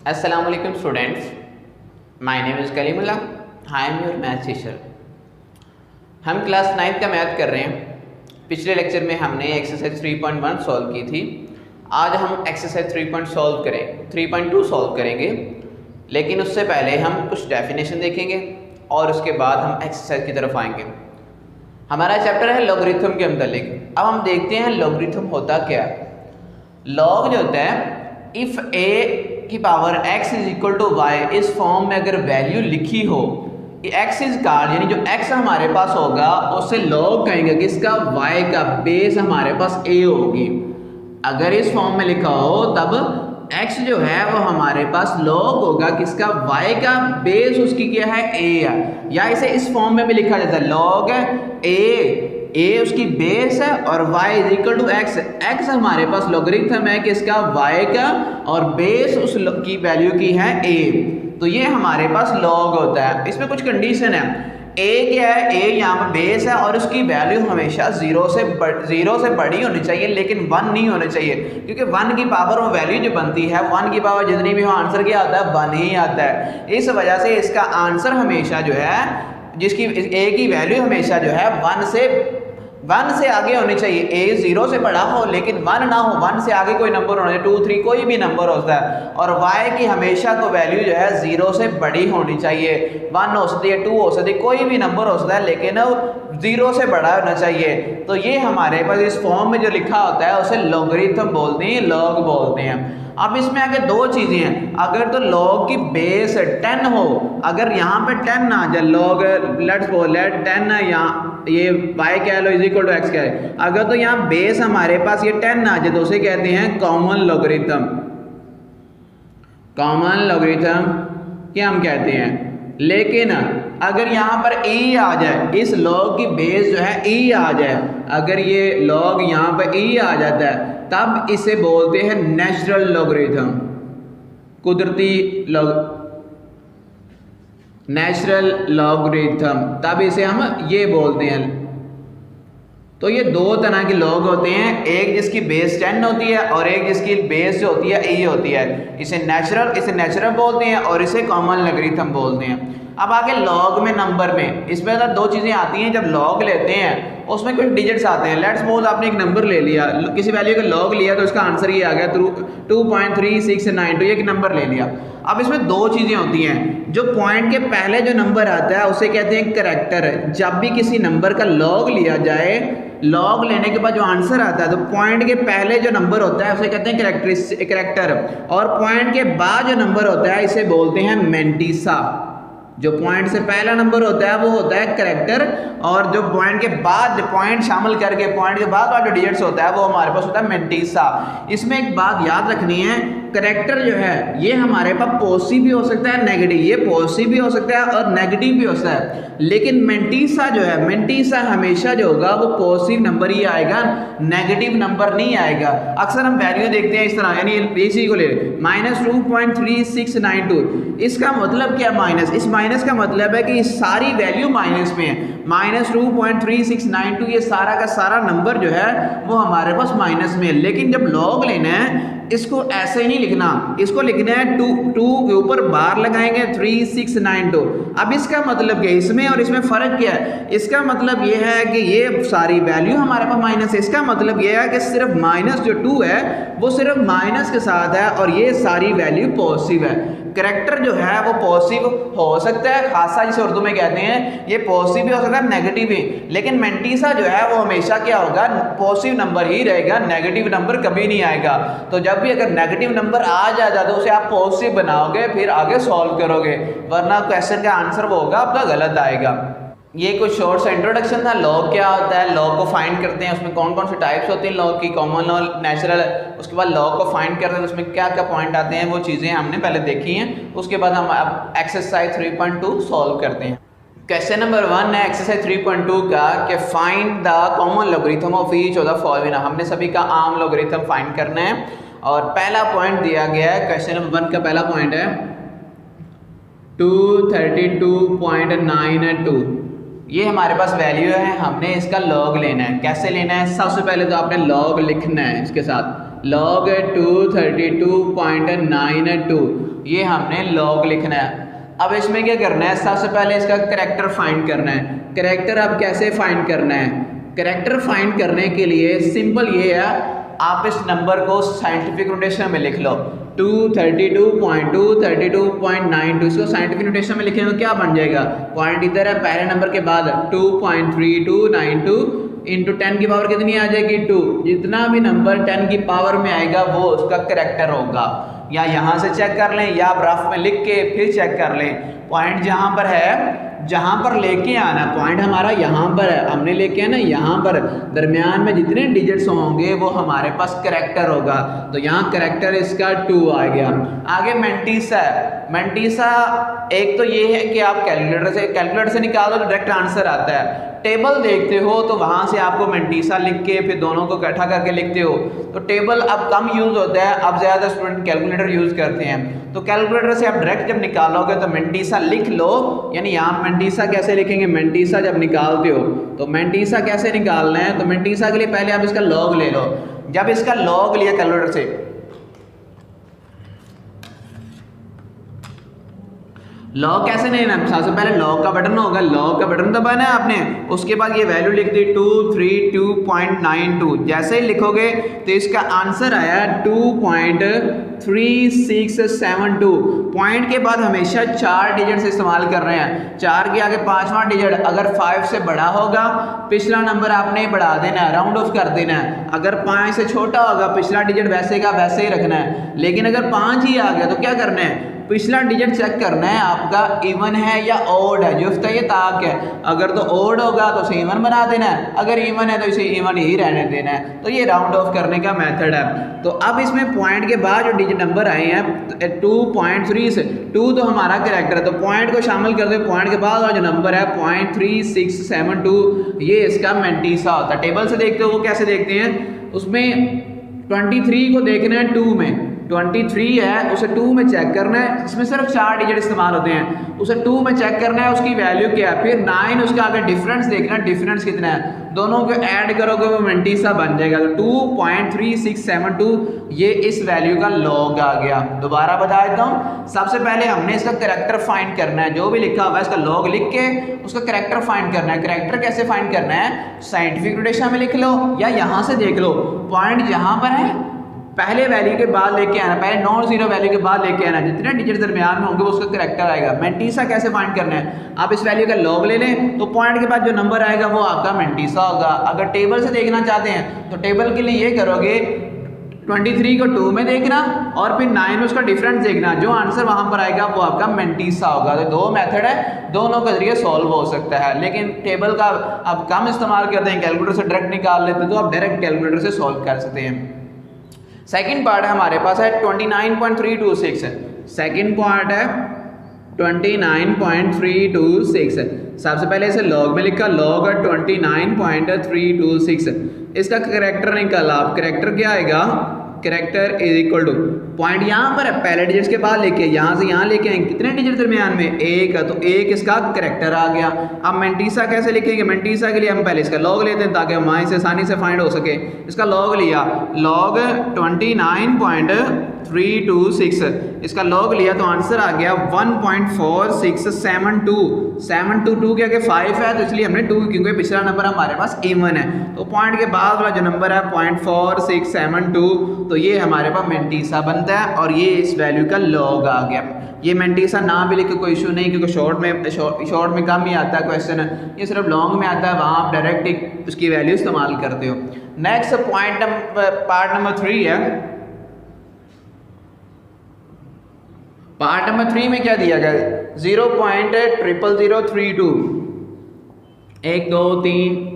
Assalamu alaikum students. My name is Kalimullah. I am your math teacher. हम class 9 का math कर रहे हैं। पिछले लेक्चर में हमने एक्सरसाइज 3.1 सॉल्व की थी। आज हम एक्सरसाइज 3.2 सॉल्व करेंगे, लेकिन उससे पहले हम कुछ डेफिनेशन देखेंगे और उसके बाद हम एक्सरसाइज की तरफ आएंगे। हमारा चैप्टर है लॉगरिथम के मतलब। अब हम देखते हैं लॉगरिथम होता क्या है। लॉग जो होता है, इफ़ a की power x is equal to y, इस फॉर्म में अगर वैल्यू लिखी हो, x इज कार्ड यानी जो x हमारे पास होगा उससे लॉग कहेंगे कि इसका y का बेस हमारे पास a होगी। अगर इस फॉर्म में लिखा हो तब x जो है वो हमारे पास लॉग होगा किसका, y का बेस उसकी क्या है, a है। या इसे इस फॉर्म में भी लिखा जाता है लॉग a उसकी बेस है और y is equal to x हमारे पास लॉगरिथम है किसका, y का, और बेस उस की वैल्यू की है a। तो ये हमारे पास लॉग होता है। इसमें कुछ कंडीशन है। a क्या है, a यहाँ पर बेस है और उसकी वैल्यू हमेशा जीरो से बड़ी होनी चाहिए, लेकिन 1 नहीं होनी चाहिए, क्योंकि 1 की पावर वो वैल्यू जो बनती है 1 की पावर जितनी भी हो आंसर क्या आता है, 1 ही आता है। इस वजह से इसका आंसर हमेशा जो है, जिसकी a की वैल्यू हमेशा जो है 1 से आगे होनी चाहिए। a 0 से बड़ा हो लेकिन 1 ना हो, 1 से आगे कोई नंबर होना चाहिए, 2 3 कोई भी नंबर होता है। और y की हमेशा तो वैल्यू जो है 0 से बड़ी होनी चाहिए। 1 हो सकती है, 2 हो सकती है, कोई भी नंबर हो सकता है, लेकिन 0 से बड़ा होना चाहिए। तो ये हमारे पास इस फॉर्म में जो लिखा होता है उसे लॉगरिथम बोलते हैं, लॉग बोलते हैं। अब इसमें आगे दो चीजें हैं। अगर तो लॉग की बेस 10 हो, अगर यहाँ पे 10 ना आ जाए, लॉग लेट 10 है, यहाँ ये y कह लो इज इक्वल टू x कह है, अगर तो यहाँ बेस हमारे पास ये 10 ना आ जाए तो उसे कहते हैं कॉमन लॉगरिथम। कॉमन लॉगरिथम क्या हम कहते हैं। लेकिन अगर यहाँ पर e आ जाए, इस लॉग की बेस जो है e आ जाए, अगर ये लॉग यहाँ पर e आ जाता है तब इसे बोलते हैं नेचुरल लॉगरिथम, कुदरती नेचुरल लॉगरिथम, तब इसे हम ये बोलते हैं। तो ये दो तरह के लॉग होते हैं, एक जिसकी बेस 10 होती है और एक जिसकी बेस जो होती है e होती है। इसे नेचुरल बोलते हैं और इसे कॉमन लॉगरिथम बोलते हैं। अब आगे लॉग में नंबर में इसमें दो चीज़ें आती हैं। जब लॉग लेते हैं उसमें कुछ डिजिट्स आते हैं। लेट्स सपोज आपने एक नंबर ले लिया, किसी वैल्यू का लॉग लिया तो इसका आंसर ये आ गया 2.3692, ये एक नंबर ले लिया। अब इसमें दो चीज़ें होती हैं। जो पॉइंट के पहले जो नंबर आता है उसे कहते हैं करैक्टर। जब भी किसी नंबर का लॉग लिया जाए, लॉग लेने के बाद जो आंसर आता है तो पॉइंट के पहले जो नंबर होता है उसे कहते हैं करैक्टर, और पॉइंट के बाद जो नंबर होता है इसे बोलते हैं मैंटिसा। जो पॉइंट से पहला नंबर होता है वो होता है करैक्टर, और जो पॉइंट के बाद पॉइंट शामिल करके पॉइंट के बाद वाला जो डिजिट्स होता है वो हमारे पास होता है मैंटिसा। इसमें एक बात याद रखनी है, करैक्टर जो है ये हमारे पास पॉजिटिव भी हो सकता है, नेगेटिव, ये पॉजिटिव भी हो सकता है और नेगेटिव भी हो सकता है। लेकिन मैंटिसा जो है, मैंटिसा हमेशा जो होगा वो पॉजिटिव नंबर ही आएगा, नेगेटिव नंबर नहीं आएगा। अक्सर हम वैल्यू देखते हैं इस तरह, यानी इसी को ले -2.3692, इसका मतलब क्या माइनस, इस माइनस का मतलब है कि सारी वैल्यू माइनस में है। -2.3692 ये सारा का सारा नंबर जो है वो हमारे पास माइनस में है। लेकिन जब लॉग लेना है इसको ऐसे ही नहीं लिखना, इसको लिखना है 2 के ऊपर बार लगाएंगे 3692। अब इसका मतलब क्या है, इसमें और इसमें फर्क क्या है। इसका मतलब ये है कि ये सारी वैल्यू हमारे पास माइनस है। इसका मतलब ये है कि सिर्फ माइनस जो 2 है वो सिर्फ माइनस के साथ है और ये सारी वैल्यू पॉजिटिव है। करैक्टर जो है वो पॉजिटिव हो सकता है, खासा जिसे उर्दू में कहते हैं, ये पॉजिटिव भी हो सकता है, नेगेटिव भी। लेकिन मैंटिसा जो है वो हमेशा क्या होगा, पॉजिटिव नंबर ही रहेगा, नेगेटिव नंबर कभी नहीं आएगा। तो जब भी अगर नेगेटिव नंबर आ जाता तो उसे आप पॉजिटिव बनाओगे, फिर आगे सॉल्व करोगे, वरना क्वेश्चन का आंसर वो होगा आपका गलत आएगा। ये कुछ शॉर्ट सा इंट्रोडक्शन था। लॉग क्या होता है, लॉग को फाइंड करते हैं, उसमें कौन कौन से टाइप्स होते हैं लॉग की, कॉमन लॉ, नेचुरल। उसके बाद लॉग को फाइंड करते हैं, उसमें क्या क्या पॉइंट आते हैं, वो चीज़ें हमने पहले देखी हैं। उसके बाद हम अब एक्सरसाइज 3.2 सॉल्व करते हैं। क्वेश्चन नंबर 1 है एक्सरसाइज 3.2 का कि find the common logarithm of each of the following. हमने सभी का आम लॉगरिथम फाइंड करना है और पहला पॉइंट दिया गया है। क्वेश्चन नंबर 1 का पहला पॉइंट है 232.92। ये हमारे पास वैल्यू है, हमने इसका लॉग लेना है। कैसे लेना है, सबसे पहले तो आपने लॉग लिखना है, इसके साथ log 232.92 ये हमने log लिखना है। अब इसमें क्या करना है, सबसे पहले इसका करैक्टर फाइंड करना है। करैक्टर अब कैसे फाइंड करना है, करैक्टर फाइंड करने के लिए सिंपल ये है, आप इस नंबर को साइंटिफिक नोटेशन में लिख लो 232.232.92, इसको साइंटिफिक नोटेशन में लिखेंगे तो क्या बन जाएगा, पॉइंट इधर है, पहले नंबर के बाद 2.3292 इंटू 10 की पावर कितनी आ जाएगी 2, जितना भी नंबर 10 की पावर में आएगा वो उसका करैक्टर होगा। या यहाँ से चेक कर लें या आप रफ में लिख के फिर चेक कर लें। पॉइंट जहाँ पर है, जहाँ पर लेके आना, पॉइंट हमारा यहाँ पर है, हमने लेके आना यहाँ पर, दरमियान में जितने डिजिट्स होंगे वो हमारे पास करैक्टर होगा। तो यहाँ करैक्टर इसका 2 आ गया। आगे मेंटीसा है। मेंटीसा एक तो ये है कि आप कैलकुलेटर से निकाल दो तो डायरेक्ट आंसर आता है। टेबल देखते हो तो वहाँ से आपको मेंटीसा लिख के फिर दोनों को इकट्ठा करके लिखते हो, तो टेबल अब कम यूज़ होता है, अब ज़्यादा स्टूडेंट कैलकुलेटर यूज़ करते हैं। तो कैलकुलेटर से आप डायरेक्ट जब निकालोगे तो मेंटीसा लिख लो, यानी यहाँ मेंटीसा कैसे लिखेंगे, मेंटीसा जब निकालते हो तो मेंटीसा कैसे निकालना है, तो मेंटीसा के लिए पहले आप इसका लॉग ले लो। जब इसका लॉग लिया कैलकुलेटर से, लॉग कैसे लेना है, सबसे पहले लॉग का बटन होगा, लॉग का बटन दबाना है आपने, उसके बाद ये वैल्यू लिख दी 232.92। जैसे ही लिखोगे तो इसका आंसर आया 2.3672। पॉइंट के बाद हमेशा 4 डिजिट्स इस्तेमाल कर रहे हैं, 4 के आगे 5वां डिजिट अगर 5 से बड़ा होगा पिछला नंबर आपने बढ़ा देना है, राउंड ऑफ कर देना है। अगर 5 से छोटा होगा पिछला डिजिट वैसे का वैसे ही रखना है। लेकिन अगर 5 ही आ गया तो क्या करना है, पिछला डिजिट चेक करना है आपका इवन है या ओड है, जो उसका ये ताक है। अगर तो ओड होगा तो उसे इवन बना देना है, अगर इवन है तो इसे इवन ही रहने देना है। तो ये राउंड ऑफ करने का मेथड है। तो अब इसमें पॉइंट के बाद जो डिजिट नंबर आए हैं 2.3 से 2 तो हमारा करैक्टर है, तो पॉइंट को शामिल कर दो, पॉइंट के बाद जो नंबर है 0.3672 ये इसका मेंटीसा होता है। टेबल से देखते हो वो कैसे देखते हैं, उसमें 23 को देखना है 2 में, 23 है उसे 2 में चेक करना है, इसमें सिर्फ 4 डिजिट इस्तेमाल होते हैं, उसे 2 में चेक करना है उसकी वैल्यू क्या है, फिर 9 उसका आगे डिफरेंस देखना है, डिफरेंस कितना है, दोनों को ऐड करोगे वो मेंटीसा बन जाएगा। तो 2.3672 ये इस वैल्यू का लॉग आ गया। दोबारा बता देता हूँ, सबसे पहले हमने इसका करैक्टर फाइंड करना है, जो भी लिखा हुआ है इसका लॉग लिख के उसका करैक्टर फाइंड करना है। करैक्टर कैसे फाइंड करना है, साइंटिफिक नोटेशन में लिख लो या यहाँ से देख लो, पॉइंट जहाँ पर है पहले वैल्यू के बाद लेके आना, पहले नॉन जीरो वैल्यू के बाद लेके आना, जितने डिजिट दरमियान में होंगे उसका करैक्टर आएगा। मेंटीसा कैसे फाइंड करना है, आप इस वैल्यू का लॉग ले लें तो पॉइंट के बाद जो नंबर आएगा वो आपका मेंटीसा होगा। अगर टेबल से देखना चाहते हैं तो टेबल के लिए ये करोगे 23 को 2 में देखना और फिर 9 में उसका डिफरेंस देखना, जो आंसर वहां पर आएगा वो आपका मेंटीसा होगा। तो 2 मेथड है, दोनों के जरिए सॉल्व हो सकता है, लेकिन टेबल का आप कम इस्तेमाल करते हैं, कैलकुलेटर से डायरेक्ट निकाल लेते हैं, तो आप डायरेक्ट कैलकुलेटर से सॉल्व कर सकते हैं। सेकंड पार्ट हमारे पास है 29.326 है, सेकंड पार्ट है 29.326। सबसे पहले इसे लॉग में लिखा, लॉग 29.326, इसका करैक्टर निकाला। आप करैक्टर क्या आएगा, character is equal two point यहाँ पर है, पहले डिजिट के बाद लेके यहाँ से यहाँ लेके आएंगे, कितने डिजिट दरमियान में 1 है, तो 1 इसका करैक्टर आ गया। अब मेंटीसा कैसे लिखेंगे, मेंटीसा के लिए हम पहले इसका लॉग लेते हैं ताकि हम वहाँ से आसानी से फाइंड हो सके। इसका लॉग लिया, लॉग 29.326, इसका लॉग लिया तो आंसर आ गया 1.4672। 722 के आगे 5 है तो इसलिए हमने 2, क्योंकि पिछला नंबर हमारे पास इवन है, तो पॉइंट के बाद वाला जो नंबर है 0.4672, तो ये हमारे पास मेंटीसा बनता है और ये इस वैल्यू का लॉग आ गया। ये मेंटीसा ना भी लिखे कोई इशू नहीं, क्योंकि शॉर्ट में कम ही आता है क्वेश्चन, ये सिर्फ लॉन्ग में आता है, वहाँ आप डायरेक्ट उसकी वैल्यू इस्तेमाल करते हो। नेक्स्ट पॉइंट पार्ट नंबर 3 है। पार्ट नंबर 3 में क्या दिया गया, 0.00032, 1 2 3,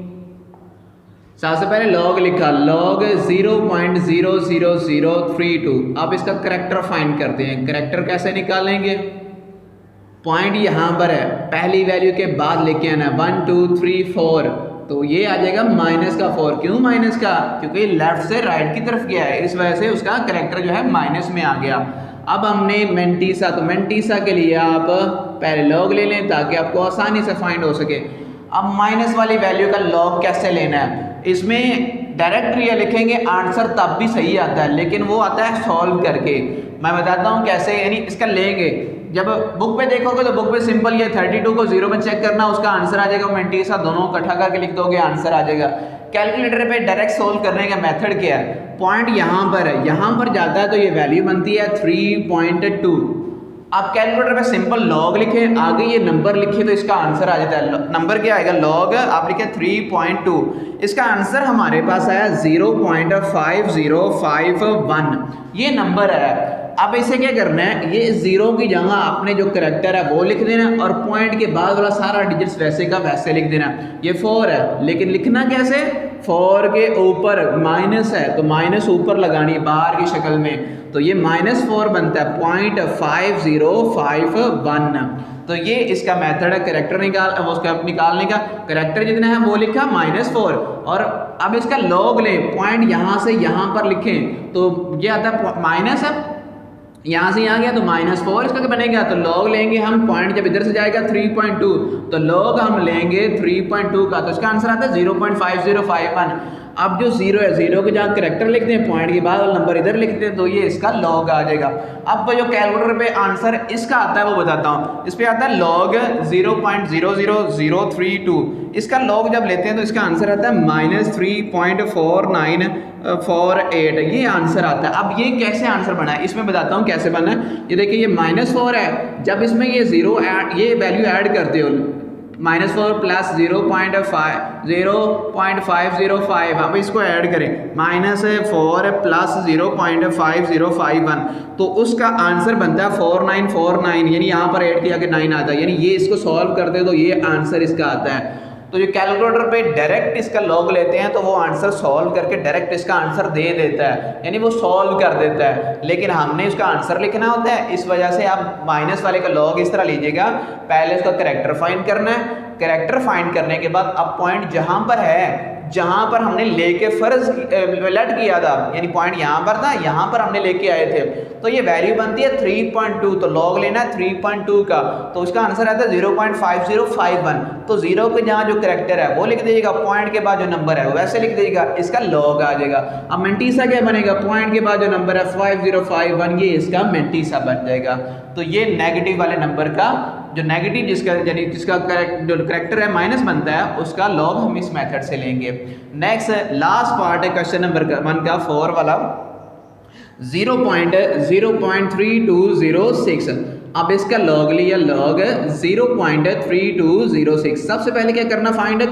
सबसे पहले लॉग लिखा, लॉग 0.00032। आप इसका करैक्टर फाइंड करते हैं। करैक्टर कैसे निकालेंगे, पॉइंट यहाँ पर है, पहली वैल्यू के बाद लेके आना 1 2 3 4, तो ये आ जाएगा माइनस का 4। क्यों माइनस का, क्योंकि लेफ्ट से राइट की तरफ गया है, इस वजह से उसका करैक्टर जो है माइनस में आ गया। अब हमने मेंटीसा, तो मेंटीसा के लिए आप पहले लॉग ले लें ताकि आपको आसानी से फाइंड हो सके। अब माइनस वाली वैल्यू का लॉग कैसे लेना है, इसमें डायरेक्ट ये लिखेंगे आंसर तब भी सही आता है, लेकिन वो आता है सॉल्व करके। मैं बताता हूँ कैसे, यानी इसका लेंगे जब बुक पे देखोगे तो बुक पे सिंपल ये 32 को 0 में चेक करना, उसका आंसर आ जाएगा। मेंटीसा दोनों इकट्ठा करके लिख दोगे, आंसर आ जाएगा। कैलकुलेटर पे डायरेक्ट सोल्व करने का मेथड क्या है, पॉइंट यहाँ पर है, यहाँ पर जाता है तो ये वैल्यू बनती है 3.2। आप कैलकुलेटर पे सिंपल लॉग लिखे, आगे ये नंबर लिखे तो इसका आंसर आ जाता है। नंबर क्या आएगा, लॉग आप लिखे 3.2, इसका आंसर हमारे पास आया 0.5051, ये नंबर है। अब इसे क्या करना है, ये 0 की जगह आपने जो करैक्टर है वो लिख देना और पॉइंट के बाद वाला सारा डिजिट्स वैसे का वैसे लिख देना। ये 4 है, लेकिन लिखना कैसे, 4 के ऊपर माइनस है तो माइनस ऊपर लगानी है बाहर की शक्ल में, तो ये -4 बनता है 0.5051। तो ये इसका मेथड है करैक्टर निकालने का। करैक्टर जितना है वो लिखा -4, और अब इसका लॉग लें, पॉइंट यहाँ से यहाँ पर लिखें तो ये आता है माइनस है, यहाँ से यहाँ गया तो -4, इसका क्या बनेगा, तो लॉग लेंगे हम, पॉइंट जब इधर से जाएगा 3.2 तो लॉग हम लेंगे 3.2 का, तो इसका आंसर आता है 0.5051। अब जो 0 है, 0 के जहाँ करैक्टर लिखते हैं, पॉइंट के बाद नंबर इधर लिखते हैं, तो ये इसका लॉग आ जाएगा। अब जो कैलकुलेटर पे आंसर इसका आता है वो बताता हूँ। इस पे आता है लॉग 0.00032, इसका लॉग जब लेते हैं तो इसका आंसर आता है -3.4948, ये आंसर आता है। अब ये कैसे आंसर बना है, इसमें बताता हूँ कैसे बना है। ये देखिए ये -4 है, जब इसमें ये 0 ये वैल्यू ऐड करते हो, -4 प्लस 0.5005, अब इसको ऐड करें, -4 प्लस 0.5051, तो उसका आंसर बनता है 4949, यानी यहाँ पर ऐड किया कि 9 आता है, यानी ये इसको सॉल्व करते तो ये आंसर इसका आता है। तो जो कैलकुलेटर पे डायरेक्ट इसका लॉग लेते हैं तो वो आंसर सॉल्व करके डायरेक्ट इसका आंसर दे देता है, यानी वो सॉल्व कर देता है, लेकिन हमने इसका आंसर लिखना होता है। इस वजह से आप माइनस वाले का लॉग इस तरह लीजिएगा, पहले उसका करैक्टर फाइंड करना है, करैक्टर फाइंड करने के बाद अब पॉइंट जहाँ पर है, जहाँ पर हमने लेके फर्ज लेट किया था, यानी पॉइंट यहाँ पर था, यहाँ पर हमने लेके आए थे, तो ये वैल्यू बनती है 3.2, तो लॉग लेना है 3.2 का, तो उसका आंसर आता है 0.5051। तो 0 के जहाँ जो करैक्टर है वो लिख दीजिएगा, पॉइंट के बाद जो नंबर है वो वैसे लिख दीजिएगा, इसका लॉग आ जाएगा। अब मेंटीसा क्या बनेगा, पॉइंट के बाद जो नंबर है 5051, ये इसका मेंटीसा बन जाएगा। तो ये नेगेटिव वाले नंबर का जो नेगेटिव जिसका जो करैक्टर है माइनस बनता है, उसका लॉग हम इस मेथड से लेंगे। नेक्स्ट लास्ट पार्ट है क्वेश्चन नंबर 1 का 4 वाला, 0.3206। अब इसका लॉग लिया, लॉग 0.3206। सबसे पहले क्या करना, फाइंड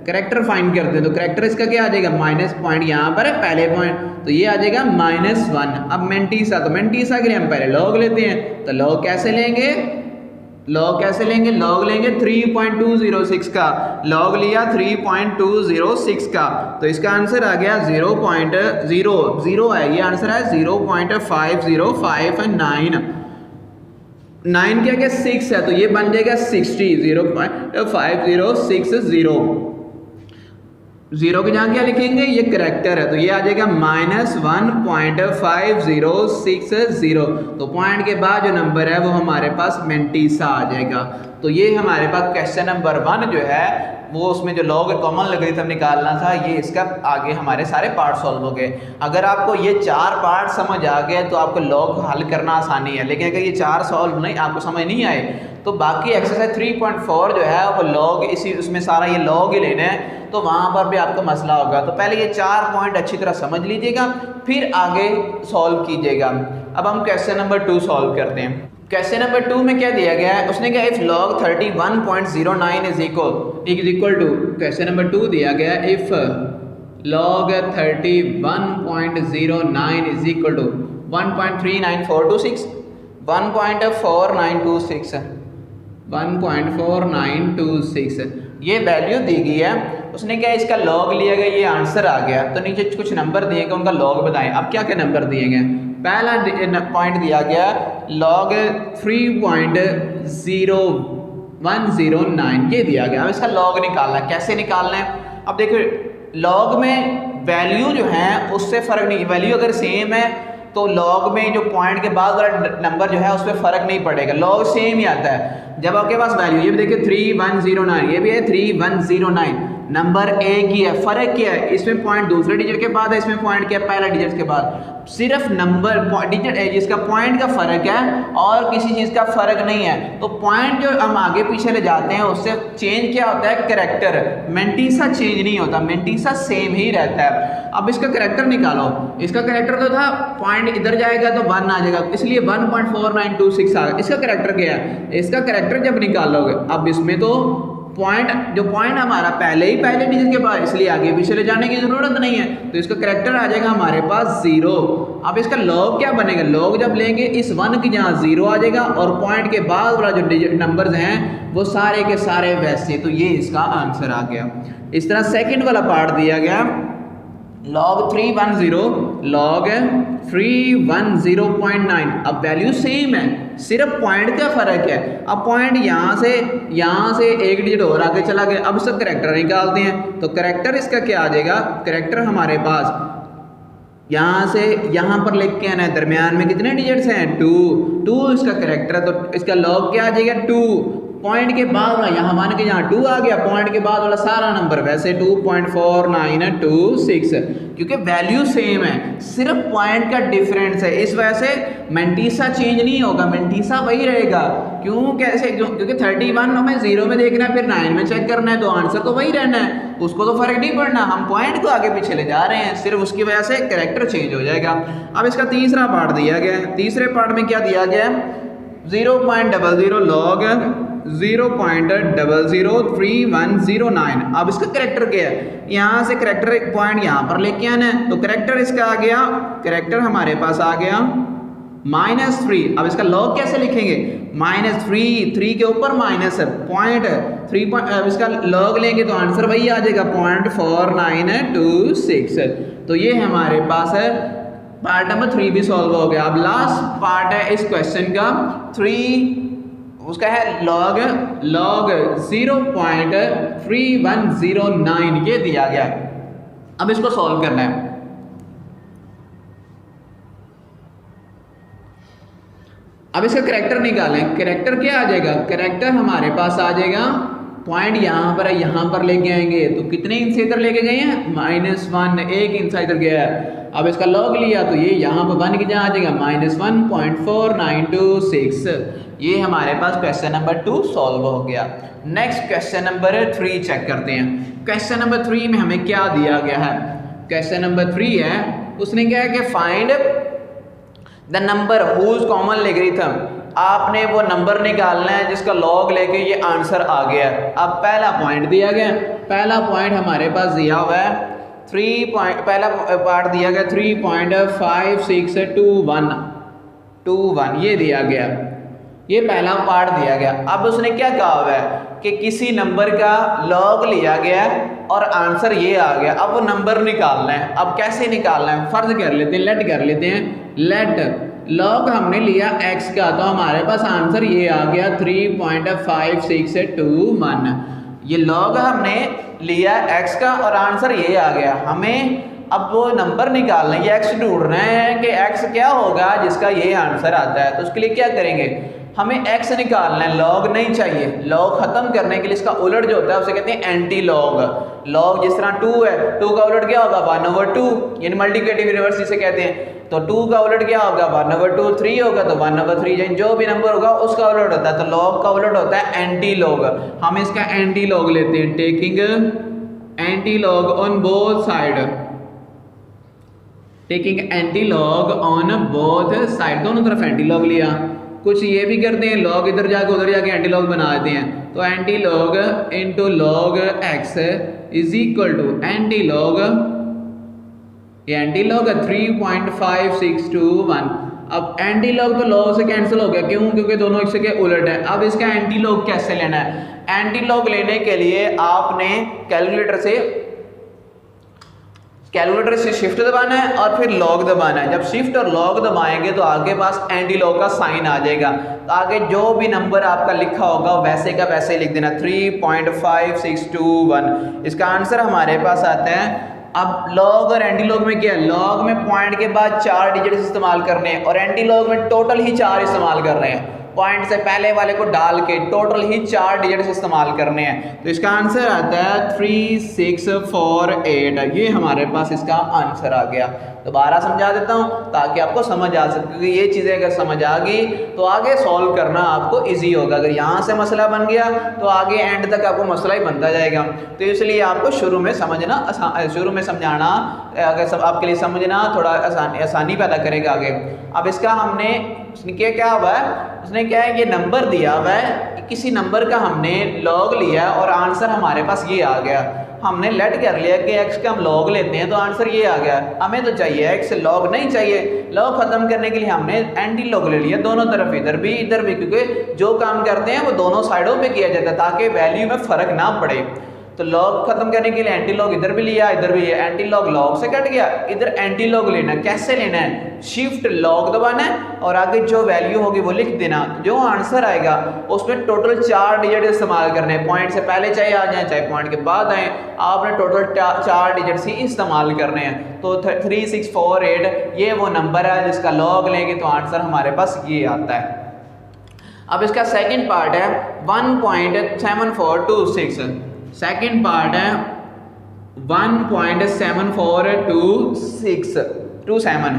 करैक्टर फाइंड करते हैं, तो करैक्टर इसका क्या आ जाएगा, माइनस पॉइंट यहाँ पर है पहले पॉइंट, तो ये आ जाएगा -1। अब मेंटीसा, तो मेंटीसा के लिए हम पहले लॉग लेते हैं, तो लॉग कैसे लेंगे, लॉग लेंगे 3.206 का, लॉग लिया 3.206 का, तो इसका आंसर आ गया 0.00 है, ये आंसर है 0.5059। 9 क्या 6 है, तो ये बन जाएगा 60, 0.5060। 0 के जहाँ क्या लिखेंगे, ये करैक्टर है, तो ये आ जाएगा -1.5060। तो पॉइंट के बाद जो नंबर है वो हमारे पास मेंटीसा आ जाएगा। तो ये हमारे पास क्वेश्चन नंबर 1 जो है वो, उसमें जो लॉग कॉमन लॉगरिथम निकालना था, ये इसका आगे हमारे सारे पार्ट सॉल्व हो गए। अगर आपको ये 4 पार्ट समझ आ गए तो आपको लॉग हल करना आसानी है, लेकिन अगर ये 4 सॉल्व नहीं आपको समझ नहीं आए तो बाकी एक्सरसाइज 3.4 जो है वो लॉग उसमें सारा ये लॉग ही लेना है, तो वहाँ पर भी आपको मसला होगा। तो पहले ये 4 पॉइंट अच्छी तरह समझ लीजिएगा, फिर आगे सॉल्व कीजिएगा। अब हम क्वेश्चन नंबर 2 सॉल्व करते हैं। क्वेश्चन नंबर 2 में क्या दिया गया है, उसने कहा if log 31.09 is equal to, question number 2 दिया गया है if log 31.09 is equal to 1.39426, 1.4926, ये वैल्यू दी गई है। उसने क्या इसका लॉग लिया गया, ये आंसर आ गया, तो नीचे कुछ नंबर दिए गए, उनका लॉग बताएं। अब क्या क्या नंबर दिए गए, पहला पॉइंट दिया गया log 3.0109, ये दिया गया। अब इसका लॉग निकालना है, कैसे निकालना है, अब देखो लॉग में वैल्यू जो है उससे फ़र्क नहीं, वैल्यू अगर सेम है तो लॉग में जो पॉइंट के बाद वाला नंबर जो है उस पर फ़र्क नहीं पड़ेगा, लॉग सेम ही आता है। जब आपके पास वैल्यू, ये भी देखिए 3109, ये भी है 3109, नंबर एक ही है। फ़र्क क्या है, इसमें पॉइंट दूसरे डिजिट के बाद है, इसमें पॉइंट क्या है पहला डिजिट के बाद। सिर्फ नंबर डिजिट है जिसका पॉइंट का फ़र्क है और किसी चीज़ का फ़र्क नहीं है। तो पॉइंट जो हम आगे पीछे ले जाते हैं उससे चेंज क्या होता है, करैक्टर। मेंटीसा चेंज नहीं होता, मेंटीसा सेम ही रहता है। अब इसका करैक्टर निकालो। इसका करैक्टर तो था पॉइंट इधर जाएगा तो 1 आ जाएगा, इसलिए 1.4926 आ गया। इसका करैक्टर क्या है, इसका करैक्टर जब निकालोगे, अब इसमें तो पॉइंट हमारा पहले डिजिट के बाद, इसलिए आगे पीछे ले जाने की जरूरत नहीं है। तो इसका करैक्टर आ जाएगा हमारे पास 0। अब इसका लॉग क्या बनेगा, लॉग जब लेंगे इस 1 की जहाँ 0 आ जाएगा और पॉइंट के बाद वाला जो डिजिट नंबर्स हैं वो सारे के सारे वैसे। तो ये इसका आंसर आ गया। इस तरह सेकंड वाला पार्ट दिया गया log 310 अब वैल्यू सेम है, सिर्फ पॉइंट का फर्क है। अब पॉइंट यहाँ से एक डिजिट और आगे चला गया। अब इसका करैक्टर निकालते हैं। तो करैक्टर इसका क्या आ जाएगा, करैक्टर हमारे पास यहाँ से यहाँ पर लिख के आना है, दरमियान में कितने डिजिट्स हैं 2 इसका करैक्टर है। तो इसका लॉग क्या आ जाएगा 2। पॉइंट के बाद वाला यहाँ मान के यहाँ 2 आ गया, पॉइंट के बाद वाला सारा नंबर वैसे 2.4926, क्योंकि वैल्यू सेम है, सिर्फ पॉइंट का डिफरेंस है। इस वजह से मेंटीसा चेंज नहीं होगा, मेंटीसा वही रहेगा। क्यों कैसे, क्योंकि 31 हमें 0 में देखना है, फिर 9 में चेक करना है, तो आंसर तो वही रहना है, उसको तो फर्क नहीं पड़ना। हम पॉइंट को आगे पीछे ले जा रहे हैं, सिर्फ उसकी वजह से कैरेक्टर चेंज हो जाएगा। अब इसका तीसरा पार्ट दिया गया है। तीसरे पार्ट में क्या दिया गया है, 0.00 log 0.003109। अब इसका करैक्टर क्या है, यहाँ से करैक्टर एक पॉइंट यहाँ पर लेके आना है। तो करैक्टर इसका आ गया, करैक्टर हमारे पास आ गया -3। अब इसका लॉग कैसे लिखेंगे, -3 के ऊपर माइनस पॉइंट 3। अब इसका लॉग लेंगे तो आंसर वही आ जाएगा 0.4926। तो ये हमारे पास है पार्ट नंबर 3 भी सॉल्व हो गया। अब लास्ट पार्ट है इस क्वेश्चन का 3, उसका है log 0.3109 ये दिया गया है। अब इसको सॉल्व करना है। अब इसका करैक्टर निकालें। करैक्टर क्या आ जाएगा, करैक्टर हमारे पास आ जाएगा, पॉइंट यहाँ पर है, यहाँ पर लेके आएंगे तो कितने इंच से इधर लेके गए हैं, -1, 1 इंच इधर गया है। अब इसका लॉग लिया तो ये यहाँ पर 1 की जहाँ आ जाएगा -1.4926। ये हमारे पास क्वेश्चन नंबर 2 सॉल्व हो गया। नेक्स्ट क्वेश्चन नंबर 3 चेक करते हैं। क्वेश्चन नंबर 3 में हमें क्या दिया गया है, क्वेश्चन नंबर 3 है, उसने क्या है कि find the number whose common logarithm. आपने वो नंबर निकालना है जिसका लॉग लेके ये आंसर आ गया। अब पहला पॉइंट दिया गया, पहला पॉइंट हमारे पास दिया हुआ है 3 पहला पार्ट दिया गया 3.5621 ये दिया गया, ये पहला पार्ट दिया गया। अब उसने क्या कहा हुआ है कि किसी नंबर का लॉग लिया गया और आंसर ये आ गया। अब वो नंबर निकालना है। अब कैसे निकालना है, फर्ज कर लेते हैं, लेट कर लेते हैं। लेट लॉग हमने लिया x का, तो हमारे पास आंसर ये आ गया 3.5621। ये लॉग हमने लिया x का और आंसर ये आ गया। हमें अब वो नंबर निकालना है, ये x ढूंढना है कि x क्या होगा जिसका ये आंसर आता है। तो उसके लिए क्या करेंगे, हमें x निकालना है, लॉग नहीं चाहिए। लॉग खत्म करने के लिए इसका उलट जो होता है उसे कहते हैं एंटी लॉग। लॉग जिस तरह 2 है, 2 का उलट क्या होगा 1/2, यानी मल्टीप्लिकेटिव रिवर्स जिसे कहते हैं। तो 2 का उलट क्या होगा 1/2, 3 होगा तो 1/3, जो भी नंबर होगा उसका उलट होता है। तो लॉग का उलट होता है एंटी लॉग। हम इसका एंटी लॉग लेते हैं, taking anti log on both side, taking anti log on both side, दोनों तरफ एंटी लॉग लिया। कुछ ये भी करते हैं, लॉग इधर जाके उधर जाके एंटी लॉग बना देते हैं। तो anti log into log x is equal to anti log, ये एंटी लॉग है 3.5621। अब एंटी लॉग तो लॉग से कैंसिल हो गया, क्यों, क्योंकि दोनों एक के उलट है। अब इसका एंटी लॉग कैसे लेना है, एंटी लॉग लेने के लिए आपने कैलकुलेटर से शिफ्ट दबाना है और फिर लॉग दबाना है। जब शिफ्ट और लॉग दबाएंगे तो आगे पास एंटी लॉग का साइन आ जाएगा। तो आगे जो भी नंबर आपका लिखा होगा वैसे का वैसे लिख देना 3.5621। इसका आंसर हमारे पास आता है। अब लॉग और एंटी लॉग में क्या है, लॉग में पॉइंट के बाद 4 डिजिट इस्तेमाल करने हैं और एंटी लॉग में टोटल ही 4 इस्तेमाल कर रहे हैं। पॉइंट से पहले वाले को डाल के टोटल ही 4 डिजिट्स इस्तेमाल करने हैं। तो इसका आंसर आता है 3648। ये हमारे पास इसका आंसर आ गया। दोबारा समझा देता हूँ ताकि आपको समझ आ सके, क्योंकि ये चीज़ें अगर समझ आ गई तो आगे सॉल्व करना आपको इजी होगा। अगर यहाँ से मसला बन गया तो आगे एंड तक आपको मसला ही बनता जाएगा। तो इसलिए आपको शुरू में समझाना अगर सब आपके लिए समझना थोड़ा आसानी पैदा करेगा आगे। अब इसका उसने क्या हुआ है, उसने क्या है, ये नंबर दिया हुआ है, किसी नंबर का हमने लॉग लिया और आंसर हमारे पास ये आ गया। हमने लेट कर लिया कि x का हम लॉग लेते हैं तो आंसर ये आ गया। हमें तो चाहिए x, लॉग नहीं चाहिए। लॉग खत्म करने के लिए हमने एंटी लॉग ले लिया, दोनों तरफ, इधर भी क्योंकि जो काम करते हैं वो दोनों साइडों पे किया जाता है ताकि वैल्यू में फर्क ना पड़े। तो लॉग खत्म करने के लिए एंटी लॉग इधर भी लिया, इधर भी एंटी लॉग से कट गया, इधर एंटी लॉग लेना। कैसे लेना है, शिफ्ट लॉग दबाना है और आगे जो वैल्यू होगी वो लिख देना। जो आंसर आएगा उसमें टोटल 4 डिजिट इस्तेमाल करने हैं। पॉइंट से पहले चाहे आ जाए चाहे पॉइंट के बाद आए, आपने टोटल 4 डिजिट्स ही इस्तेमाल करने हैं। तो 3648 ये वो नंबर है जिसका लॉग लेंगे तो आंसर हमारे पास ये आता है। अब इसका सेकेंड पार्ट है 1.7426। सेकेंड पार्ट है 1.7427।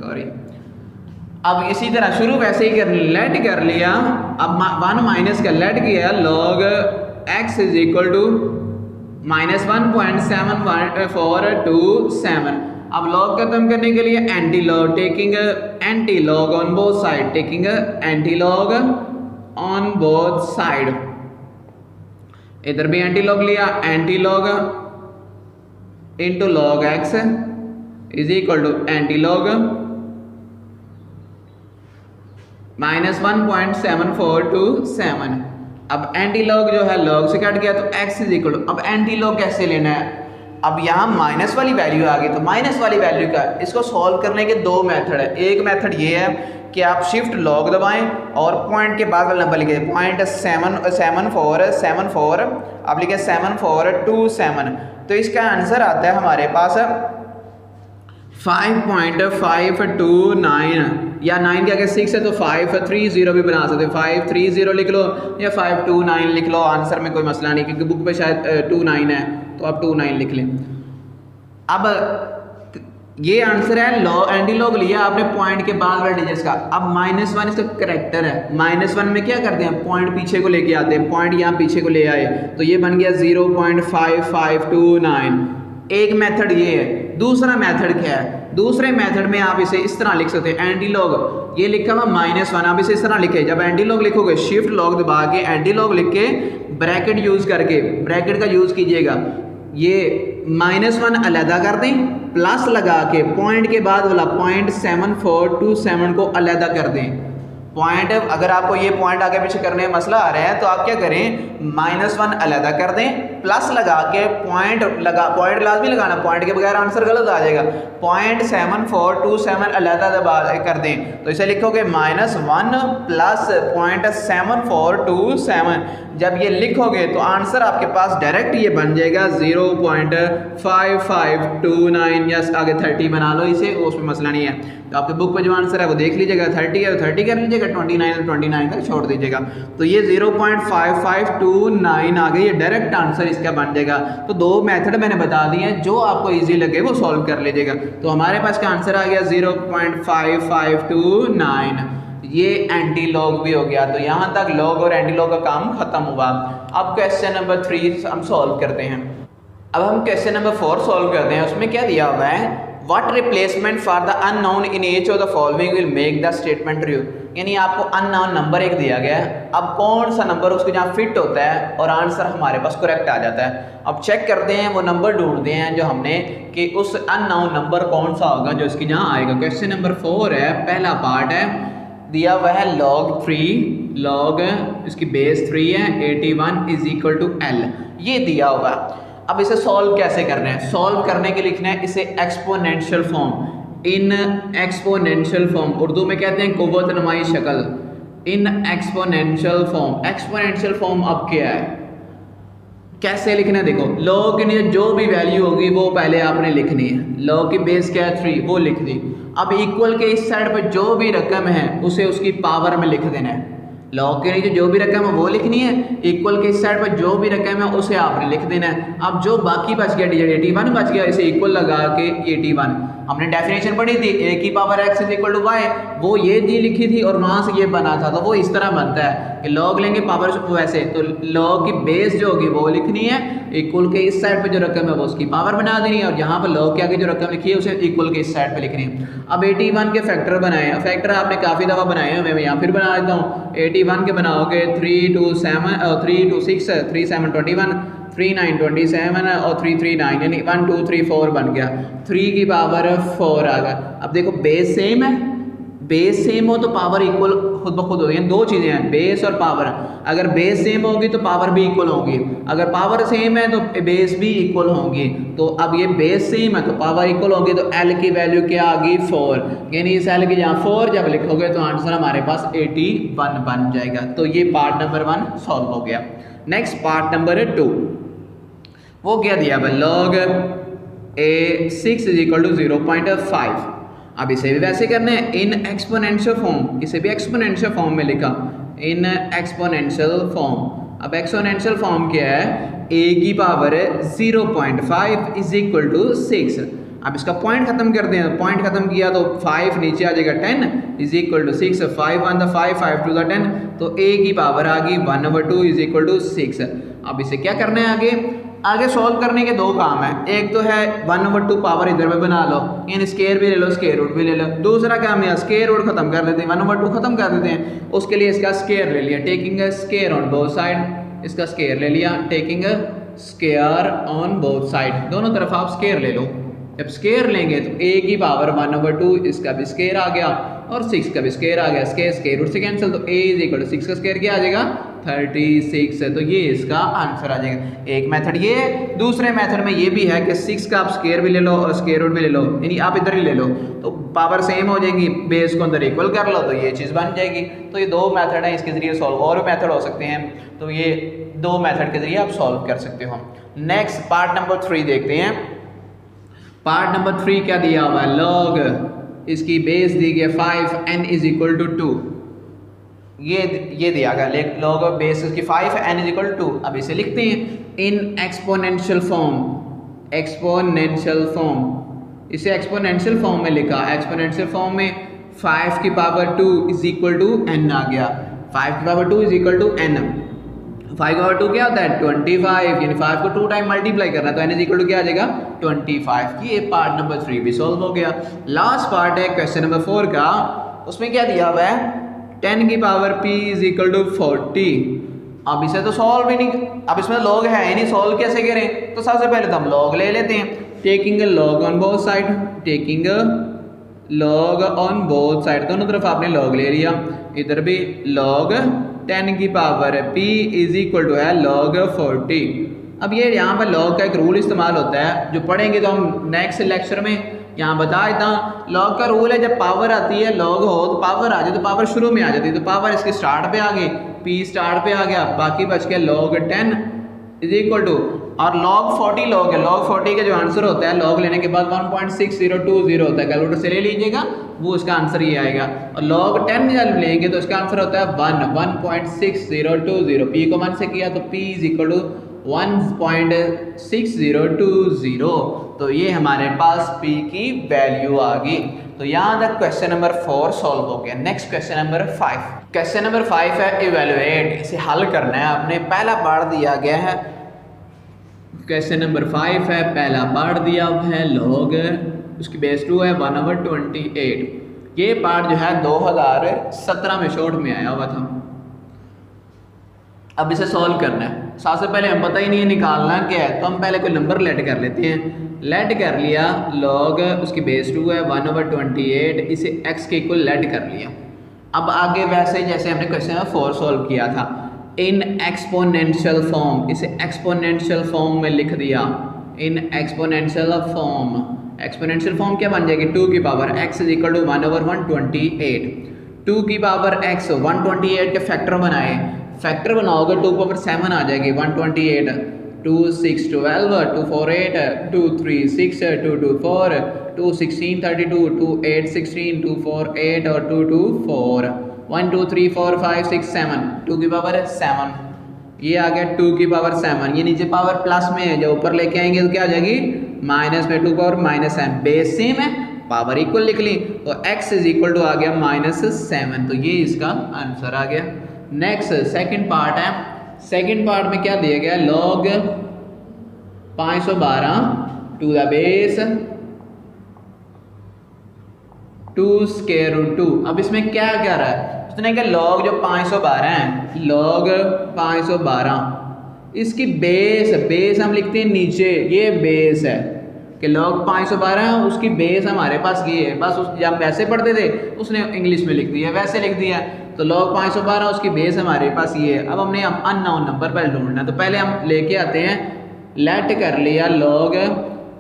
सॉरी। अब इसी तरह शुरू वैसे ही लेट कर लिया। अब 1 माइनस का लेट किया, log x is equal to -1.7427। अब लॉग खत्म करने के लिए anti log, taking anti log on both side, taking anti log on both side. इधर भी एंटी लॉग लिया, anti log into log x is equal to anti log -1.7427। अब anti log जो है लॉग से कट गया तो x इज इक्वल टू, अब एंटी लॉग कैसे लेना है, अब यहाँ माइनस वाली वैल्यू आ गई तो माइनस वाली वैल्यू का इसको सॉल्व करने के 2 मेथड है। एक मेथड ये है कि आप शिफ्ट लॉग दबाएं और पॉइंट के बाद वाला नंबर लिखे, 0.7474 आप लिखे 7427। तो इसका आंसर आता है हमारे पास 5.529 या 9 के आगे 6 है तो 530 भी बना सकते, 530 लिख लो या 529 लिख लो, आंसर में कोई मसला नहीं क्योंकि बुक पे शायद 29 है तो आप 29 लिख लें। अब ये आंसर है, एंटी लॉग लिया आपने पॉइंट के बाद वाले डिजिट्स का। अब -1 इसका करेक्टर है, -1 में क्या करते हैं, पॉइंट पीछे को लेके आते हैं, पॉइंट यहाँ पीछे को ले आए तो ये बन गया 0.5529। एक मेथड ये है। दूसरा मेथड क्या है, दूसरे मेथड में आप इसे इस तरह लिख सकते हैं, एंटी लॉग ये लिखा हुआ -1 आप इसे इस तरह लिखे, जब एंटी लॉग लिखोगे शिफ्ट लॉग दबा के एंटी लॉग लिख के ब्रैकेट यूज करके, ब्रैकेट का यूज कीजिएगा, ये -1 अलहदा कर दें, प्लस लगा के पॉइंट के बाद वाला 0.7427 को अलहदा कर दें। पॉइंट, अगर आपको ये पॉइंट आगे पीछे करने में मसला आ रहा है तो आप क्या करें, -1 अलहदा कर दें, प्लस लगा के पॉइंट लाजमी लगाना, पॉइंट के बगैर आंसर गलत आ जाएगा। 0.7427 अलहदा दबा कर दें तो इसे लिखोगे -1 प्लस 0.7427। जब ये लिखोगे तो आंसर आपके पास डायरेक्ट ये बन जाएगा 0.5529 या आगे 30 बना लो इसे, उसमें मसला नहीं है। तो आपके बुक पे जो आंसर है वो देख लीजिएगा, 30 है तो 30 कर लीजिएगा, 29 है तो 29 तक छोड़ दीजिएगा। तो ये 0.5529 आ गई, ये डायरेक्ट आंसर इसका बन जाएगा। तो 2 मेथड मैंने बता दिए हैं, जो आपको इजी लगे वो सॉल्व कर लीजिएगा। तो हमारे पास का आंसर आ गया 0.5529। ये एंटी लॉग भी हो गया। तो यहाँ तक लॉग और एंटी लॉग का काम खत्म हुआ। अब क्वेश्चन नंबर 3 हम सॉल्व करते हैं। अब हम क्वेश्चन नंबर 4 सॉल्व करते हैं। उसमें क्या दिया हुआ है, what replacement for the unknown in each of the following will make the statement true. यानी आपको अननोन नंबर एक दिया गया है, अब कौन सा नंबर उसके जहाँ फिट होता है और आंसर हमारे पास करेक्ट आ जाता है। अब चेक करते हैं, वो नंबर ढूंढते हैं जो हमने कि उस अननोन नंबर कौन सा होगा जो इसके जहाँ आएगा। क्वेश्चन नंबर 4 है, पहला पार्ट है, दिया हुआ है log 3, log इसकी बेस 3 है, 81 इज इक्वल टू L, ये दिया हुआ। अब इसे सॉल्व कैसे करना है, सॉल्व करने के लिखना है इसे एक्सपोनेंशियल फॉर्म, इन एक्सपोनेंशियल फॉर्म, उर्दू में कहते हैं कुव्वत नुमाई शक्ल, इन एक्सपोनेंशियल फॉर्म। एक्सपोनेंशियल फॉर्म अब क्या है, कैसे लिखना है, देखो log की जो भी वैल्यू होगी वो पहले आपने लिखनी है। log की बेस क्या है 3, वो लिख दी। अब इक्वल के इस साइड पर जो भी रकम है उसे उसकी पावर में लिख देना है। लॉग के नीचे जो भी रकम है वो लिखनी है, इक्वल के इस साइड पर जो भी रकम है उसे आपने लिख देना है। अब जो बाकी बच गया डिजिट 81 बच गया, इसे इक्वल लगा के 81, हमने डेफिनेशन पढ़ी थी a की power x is equal to y, वो ये दी लिखी थी और वहाँ से ये बना था, तो वो इस तरह बनता है कि लॉग लेंगे पावर वैसे, तो लॉग की बेस जो होगी वो लिखनी है, इक्वल के इस साइड पे जो रकम है वो उसकी पावर बना देनी है, और यहाँ पर लॉग के आगे जो रकम लिखी है उसे इक्वल के इस साइड पे लिखनी है। अब 81 के फैक्टर बनाए, फैक्टर आपने काफ़ी दफ़ा बनाए हैं, मैं यहाँ फिर बना देता हूँ। 81 के बनाओगे 3 2 7 3 2 6 3 7 21 3 9 27 और 3 3 9, यानी 1 2 3 4 बन गया, 3 की पावर 4 आ गया। अब देखो बेस सेम है, बेस सेम हो तो पावर इक्वल खुद ब खुद होगी, दो चीज़ें हैं बेस और पावर। अगर बेस सेम होगी तो पावर भी इक्वल होगी, अगर पावर सेम है तो बेस भी इक्वल होगी। तो अब ये बेस सेम है तो पावर इक्वल होगी, तो एल की वैल्यू क्या आ गई 4, यानी इस एल की जहाँ 4 जब लिखोगे तो आंसर हमारे पास 81 बन जाएगा। तो ये पार्ट नंबर 1 सॉल्व हो गया। नेक्स्ट पार्ट नंबर 2, वो क्या दिया है, log a6 is equal to 0.5। अब इसे भी वैसे करना है इन एक्सपोनेंशियल फॉर्म, इसे भी एक्सपोनेंशियल फॉर्म में लिखा, इन एक्सपोनेंशियल फॉर्म। अब एक्सपोनेंशियल फॉर्म क्या है, a की पावर 0.5 इज इक्वल टू 6। अब इसका पॉइंट खत्म कर दें, पॉइंट खत्म किया तो 5 नीचे आ जाएगा 10 is equal to 6, 5 1 the 5 5 2 the 10, तो a की पावर आ गई 1/2 इज इक्वल टू 6। अब इसे क्या करना है, आगे सॉल्व करने के दो काम है, एक तो है 1/2 पावर इधर में बना लो, इन स्केयर भी ले लो स्केयर रूट भी ले लो। दूसरा काम है स्केयर रूट खत्म कर देते हैं, 1/2 खत्म कर देते हैं, उसके लिए इसका स्केयर ले लिया, taking a square on both side, इसका स्केयर ले लिया, taking a square on both side, दोनों तरफ आप स्केयर ले लो। जब स्केयर लेंगे तो a की पावर 1/2, इसका भी स्केयर आ गया और 6 का भी स्केयर आ गया, स्केयर रूट से कैंसिल, तो a इज इक्वल टू 6 का स्केयर क्या आ जाएगा 36 है, तो ये इसका आंसर आ जाएगा। एक मेथड ये, दूसरे मेथड में ये भी है कि 6 का आप स्केयर भी ले लो और स्केयर रूट भी ले लो, यानी आप इधर ही ले लो तो पावर सेम हो जाएगी, बेस को अंदर इक्वल कर लो तो ये चीज़ बन जाएगी। तो ये दो मेथड हैं, इसके ज़रिए सॉल्व, और मेथड हो सकते हैं, तो ये दो मेथड के ज़रिए आप सॉल्व कर सकते हो। नेक्स्ट पार्ट नंबर 3 देखते हैं। पार्ट नंबर 3 क्या दिया हुआ है, लॉग, इसकी बेस दी गई 5 n इज इक्वल टू 2, ये दिया गया लॉग बेस इसकी 5 है, n इज इक्वल टू 2। अब इसे लिखते हैं in exponential form, exponential form, इसे एक्सपोनेंशियल फॉर्म में लिखा, एक्सपोनेंशियल फॉर्म में 5 की power 2 is equal to n आ गया, 5 की power 2 is equal to n, 5 की पावर 2 क्या होता है 25, यानी 5 को 2 टाइम मल्टीप्लाई करना, तो n इज इक्वल टू क्या आ जाएगा 25। ये पार्ट नंबर 3 भी सॉल्व हो गया। लास्ट पार्ट है क्वेश्चन नंबर 4 का, उसमें क्या दिया हुआ है 10 की power p is equal to 40। अब इसे तो सॉल्व ही नहीं, अब इसमें लॉग है ही नहीं, सॉल्व कैसे करें, तो सबसे पहले तो हम लॉग ले लेते हैं, taking log on both side, taking log on both side, दोनों तरफ आपने लॉग ले लिया, इधर भी लॉग 10 की power p is equal to है लॉग 40। अब ये यहाँ पर लॉग का एक रूल इस्तेमाल होता है जो पढ़ेंगे तो हम नेक्स्ट लेक्चर में, यहाँ बता देता हूँ। लॉग का रूल है जब पावर आती है, लॉग हो तो पावर आ जाए, तो पावर शुरू में आ जाती है, तो पावर इसके स्टार्ट पे आ गई, p स्टार्ट पे आ गया, बाकी बच गया लॉग 10 इज इक्वल टू, और log 40 लॉग है, log 40 का जो आंसर होता है लॉग लेने के बाद 1.6020 होता है, कैलकुलेटर से ले लीजिएगा, वो उसका आंसर ये आएगा। और log 10 जब लेंगे तो उसका आंसर होता है 1.6020, p को 1 से किया तो p इज इक्वल टू 1.6020, तो ये हमारे पास p की वैल्यू आ गई। तो यहाँ तक क्वेश्चन नंबर 4 सॉल्व हो गया। Next question number 5, question number 5 है इवेलुएट, इसे हल करना है आपने, पहला पार्ट दिया गया है, क्वेश्चन नंबर 5 है, पहला पार्ट दिया है लॉग, उसकी बेस 2 है 1/28। ये पार्ट जो है 2017 में शॉर्ट में आया हुआ था। अब इसे सॉल्व करना है, सबसे पहले हम पता ही नहीं है निकालना क्या है, तो हम पहले कोई नंबर लेट कर लेते हैं। लेट कर लिया, लॉग उसकी बेस 2 है 1/28, इसे x के इक्वल लेट कर लिया। अब आगे वैसे जैसे हमने क्वेश्चन नंबर 4 सॉल्व किया था, इन एक्सपोनेंशियल फॉर्म, इसे एक्सपोनेंशियल फॉर्म में लिख दिया, in exponential form. Exponential form क्या बन जाएगी, 2 की power x is equal to 1/128। 2 की पावर x 128 के फैक्टर बनाए, फैक्टर बनाओगे 2 पावर 7 आ जाएगी, 128, 2 6 12, 2 4 8, 2 3 6, 2 2 4, 2 16 32, 2 8 16, 2 4 8 और 2 2 4, 1 2 3 4 5 6 7, 2 की पावर 7, ये आ गया 2 की पावर 7, ये नीचे पावर प्लस में है, जब ऊपर लेके आएंगे तो क्या आ जाएगी माइनस में 2 पावर -7, बेस सेम है पावर इक्वल लिख ली, तो x इज इक्वल टू आ गया -7, तो ये इसका आंसर आ गया। नेक्स्ट सेकंड पार्ट है, सेकंड पार्ट में क्या दिया गया, log 512 to the base 2 square root 2। अब इसमें क्या क्या रहा है, उसने कहा log जो 512 है, log 512 इसकी बेस हम लिखते हैं नीचे, ये बेस है कि log 512 उसकी बेस हमारे पास ये है, बस जब वैसे पढ़ते थे उसने इंग्लिश में लिख दिया, वैसे लिख दिया, तो log 512 उसकी बेस हमारे पास ये है। अब हमने अननोन नंबर पहले ढूंढना, तो पहले हम लेके आते हैं, लेट कर लिया log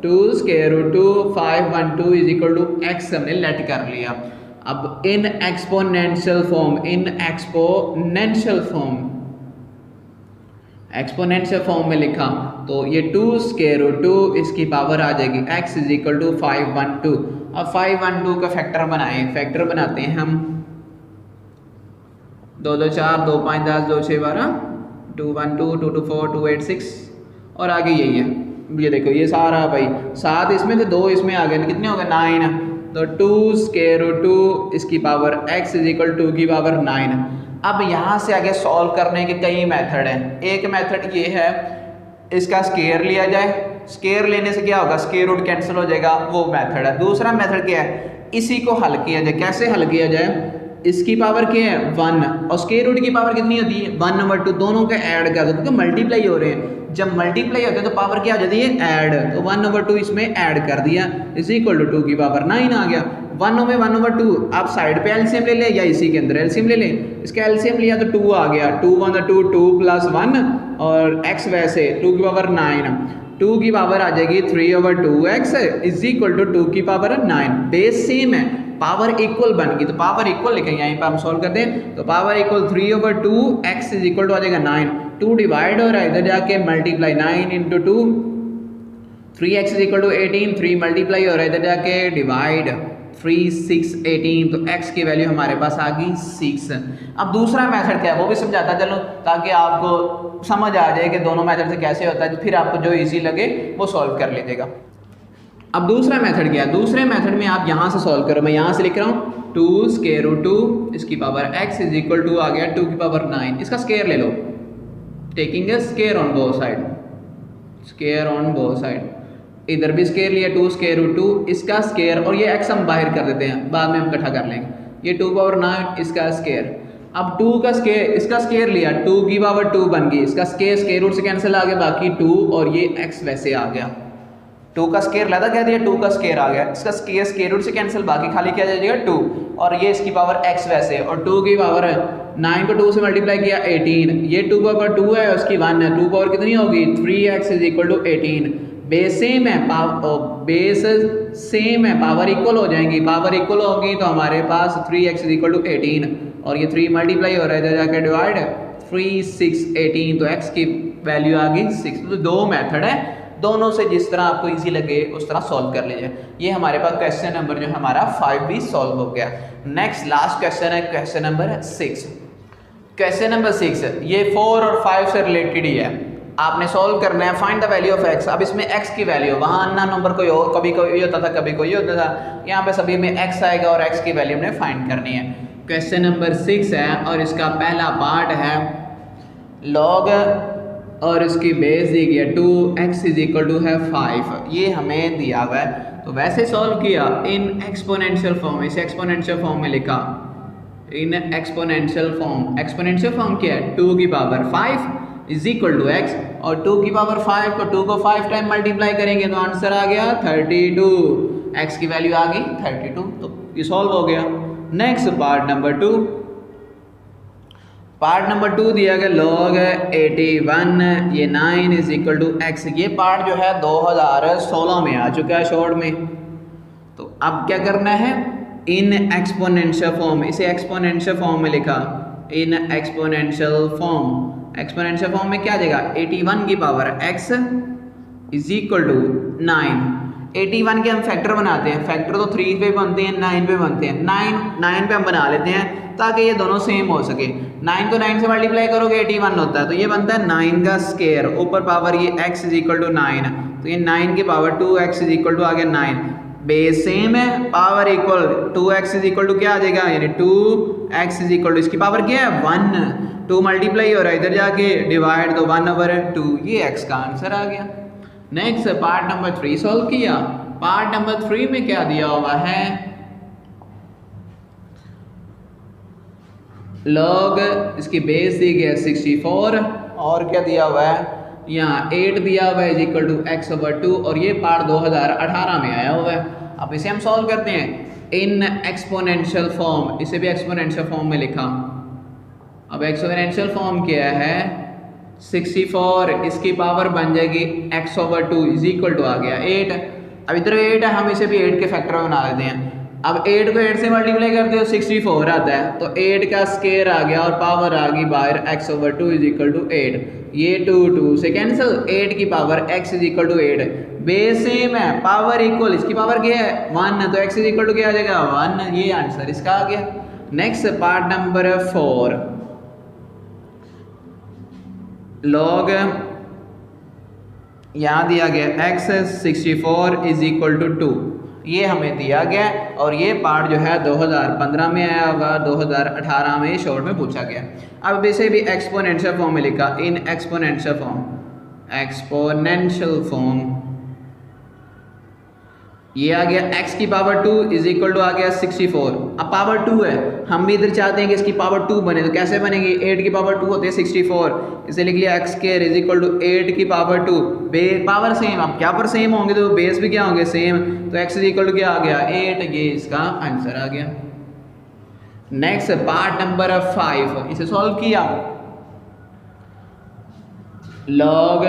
2 square root 2 512 is equal to x, हमने लेट कर लिया। अब इन एक्सपोनेंशियल फॉर्म में लिखा, तो ये 2 स्क्वायर रूट 2 इसकी पावर आ जाएगी x इज इक्वल टू 512। अब 512 का फैक्टर बनाएं, फैक्टर बनाते हैं हम, 2 2 4 2 5 10 2 6 12 2 1 2 2 2 4 2 8 6, और आगे यही है, ये देखो ये सारा भाई 7 इसमें थे 2 इसमें आ गए, कितने हो गए 9, तो 2 स्क्वायर रूट 2 इसकी पावर x इज इक्वल 2 की पावर 9। अब यहाँ से आगे सॉल्व करने के कई मेथड हैं। एक मेथड ये है, इसका स्क्वायर लिया जाए, स्क्वायर लेने से क्या होगा, स्क्वायर रूट कैंसिल हो जाएगा, वो मेथड है। दूसरा मेथड क्या है, इसी को हल किया जाए। कैसे हल किया जाए, इसकी पावर क्या है 1 और स्क्वायर रूट की पावर कितनी होती है 1/2, दोनों के ऐड कर दो क्योंकि मल्टीप्लाई हो रहे हैं, जब मल्टीप्लाई होते हैं तो पावर क्या आ जाती है ऐड, तो 1/2 इसमें ऐड कर दिया इज इक्वल टू 2 की पावर 9 आ गया। 1 में 1/2 आप साइड पे एलसीएम ले ले या इसी के अंदर एलसीएम ले ले, इसका एलसीएम लिया तो 2 आ गया, 2 1 2 2 प्लस 1 और x वैसे 2 की पावर 9, 2 की पावर आ जाएगी 3/2x इज इक्वल टू 2 की पावर 9। बेस सेम है, पावर इक्वल बन गई, तो पावर इक्वल लिखेंगे यहीं पर हम सॉल्व करते हैं, तो power equal 3/2x is equal to आ जाएगा 9, 2 डिवाइड हो रहा है इधर जाके multiply 9 into 2, 3x is equal to 18, 3 multiply हो रहा है इधर जाके डिवाइड 3 6 18, तो x की वैल्यू हमारे पास आ गई 6। अब दूसरा मेथड क्या है वो भी समझाता चलो, ताकि आपको समझ आ जाए कि दोनों मेथड से कैसे होता है, फिर आपको जो इजी लगे वो सॉल्व कर लीजिएगा। अब दूसरा मेथड क्या है, दूसरे मेथड में आप यहाँ से सॉल्व करो, मैं यहाँ से लिख रहा हूँ 2 स्क्वायर रूट 2 इसकी power x is equal to आ गया 2 की पावर 9, इसका स्क्वायर ले लो, taking a square on both side, square on both side, इधर भी स्क्वायर लिया 2 स्क्वायर रूट 2 इसका स्क्वायर, और ये x हम बाहर कर देते हैं, बाद में हम इकट्ठा कर लेंगे, ये 2 पावर 9 इसका स्क्वायर। अब 2 का स्क्वायर, इसका स्क्वायर लिया 2 की पावर 2 बन गई, इसका स्क्वायर रूट से कैंसिल आ गया, बाकी 2 और ये x वैसे आ गया, 2 का स्क्वायर लगा क्या दिया 2 का स्क्वायर आ गया, इसका स्क्वायर रूट से कैंसिल, बाकी खाली क्या जाएगा 2 और ये इसकी पावर x वैसे, और 2 की पावर 9 को 2 से मल्टीप्लाई किया 18, ये 2 पावर 2 है उसकी 1 है, 2 पावर कितनी होगी 3x is equal to 18। Base same है, बेस सेम है, पावर इक्वल हो जाएंगी, पावर इक्वल होगी तो हमारे पास 3x इज इक्वल टू 18 और ये 3 मल्टीप्लाई हो रहा है इधर जाकर डिवाइड 3 6 18, तो x की वैल्यू आ गई 6। तो दो मेथड है, दोनों से जिस तरह आपको इजी लगे उस तरह सॉल्व कर लीजिए। ये हमारे पास क्वेश्चन नंबर जो हमारा 5 भी सॉल्व हो गया। नेक्स्ट लास्ट क्वेश्चन है क्वेश्चन नंबर 6। क्वेश्चन नंबर 6 ये 4 और 5 से रिलेटेड ही है, आपने सॉल्व करना है find the value of x। अब इसमें x की वैल्यू, वहाँ अन्ना नंबर कोई और, कभी कोई होता था कभी कोई होता था, यहाँ पे सभी में x आएगा और x की वैल्यू हमने फाइंड करनी है। क्वेश्चन नंबर 6 है और इसका पहला पार्ट है log और इसकी बेस दी गई है 2x इज इक्वल टू है 5, ये हमें दिया हुआ है, तो वैसे सॉल्व किया इन एक्सपोनेंशियल फॉर्म, इसे एक्सपोनेंशियल फॉर्म में लिखा, in exponential form. Exponential form क्या है 2 की power 5 is equal to x, और 2 की पावर 5 को 2 को 5 टाइम मल्टीप्लाई करेंगे तो आंसर आ गया 32, x की वैल्यू आ गई 32, तो ये सॉल्व हो गया। Next part number 2, part number 2 दिया गया log 81 ये 9 इज इक्वल टू x। ये पार्ट जो है 2016 में आ चुका है शॉर्ट में, तो अब क्या करना है इन एक्सपोनेंशियल फॉर्म, इसे एक्सपोनेंशियल फॉर्म में लिखा, in exponential form. Exponential form में क्या देगा 81 की power x is equal to 9, 81 के हम फैक्टर बनाते हैं, फैक्टर तो 3 पे बनते हैं, 9 पे बनते हैं, 9 पे हम बना लेते हैं ताकि ये दोनों सेम हो सके। 9 को 9 से मल्टीप्लाई करोगे 81 होता है, तो ये बनता है 9 का स्क्वायर, ऊपर पावर ये x इज इक्वल टू 9, तो ये 9 की power 2x is equal to आ गया 9, बेस सेम है, power equal 2x is equal to क्या आ जाएगा, यानी 2x इज इक्वल टू इसकी पावर क्या है 1, 2 मल्टीप्लाई हो रहा है इधर जाके डिवाइड, तो 1/2, ये x का आंसर आ गया। नेक्स्ट पार्ट नंबर 3 सॉल्व किया। पार्ट नंबर 3 में क्या दिया हुआ है, लॉग इसकी बेस दी गई है 64 और क्या दिया हुआ है यहाँ 8 दिया हुआ है इज इक्वल टू x/2 और ये पार्ट 2018 में आया हुआ है। अब इसे हम सॉल्व करते हैं इन एक्सपोनेंशियल फॉर्म, इसे भी एक्सपोनेंशियल फॉर्म में लिखा। अब एक्सपोनेंशियल फॉर्म क्या है 64, इसकी पावर बन जाएगी x/2 इज इक्वल टू आ गया 8। अब इधर 8 है, हम इसे भी 8 के फैक्टर में बना देते हैं। अब 8 को 8 से मल्टीप्लाई करते हो 64 आता है, तो 8 का स्क्वायर आ गया और पावर आ गई बाहर x/2 इज इक्वल टू 8, ये 2 से कैंसिल, 8 की power x is equal to 8, base same है, पावर इक्वल, इसकी पावर क्या है 1, तो x इज इक्वल टू क्या आ जाएगा 1, ये आंसर इसका आ गया। नेक्स्ट पार्ट नंबर 4, लॉग यहाँ दिया गया x 64 इज इक्वल टू 2, ये हमें दिया गया और ये पार्ट जो है 2015 में आया होगा, 2018 में शॉर्ट में पूछा गया। अब इसे भी एक्सपोनेंशियल फॉर्म में लिखा, इन एक्सपोनेंशियल फॉर्म ये आ गया x की पावर 2 इज इक्वल टू आ गया 64। अब पावर 2 है, हम भी इधर चाहते हैं कि इसकी पावर 2 बने, तो कैसे बनेगी, 8 की पावर 2 होती है 64, इसे लिख लिया x square is equal to 8 की पावर 2, पावर सेम, अब क्या पर सेम होंगे तो बेस भी क्या होंगे सेम, तो x इज इक्वल टू क्या आ गया 8, ये इसका आंसर आ गया। नेक्स्ट पार्ट नंबर 5, इसे सॉल्व किया, log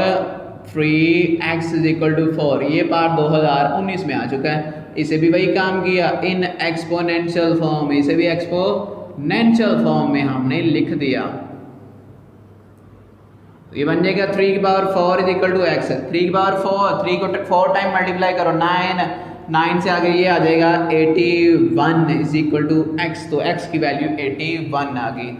3x is equal to 4, ये पार्ट 2019 में आ चुका है। इसे भी वही काम किया, इन एक्सपोनेंशियल फॉर्म, इसे भी एक्सपोनेंशियल फॉर्म में हमने लिख दिया। ये बन जाएगा 3 की power 4 is equal to x, 3 की पावर 4, 3 को 4 टाइम मल्टीप्लाई करो 9 से आगे ये आ जाएगा 81 इज इक्वल टू x, तो x की वैल्यू 81 आ गई।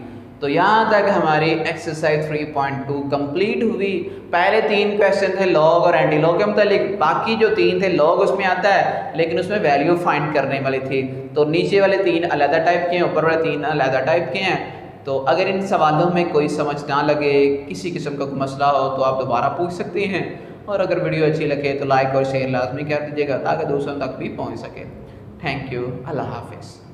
तो यहाँ तक हमारी एक्सरसाइज 3.2 कंप्लीट हुई। पहले 3 क्वेश्चन थे लॉग और एंटी लॉग के मतलब, बाकी जो 3 थे लॉग उसमें आता है लेकिन उसमें वैल्यू फाइंड करने वाली थी, तो नीचे वाले 3 अलग टाइप के हैं, ऊपर वाले 3 अलग टाइप के हैं। तो अगर इन सवालों में कोई समझ ना लगे, किसी किस्म का कोई मसला हो तो आप दोबारा पूछ सकते हैं, और अगर वीडियो अच्छी लगे तो लाइक और शेयर लाजमी कर दीजिएगा ताकि दूसरों तक भी पहुँच सके। थैंक यू, अल्लाह हाफिज़।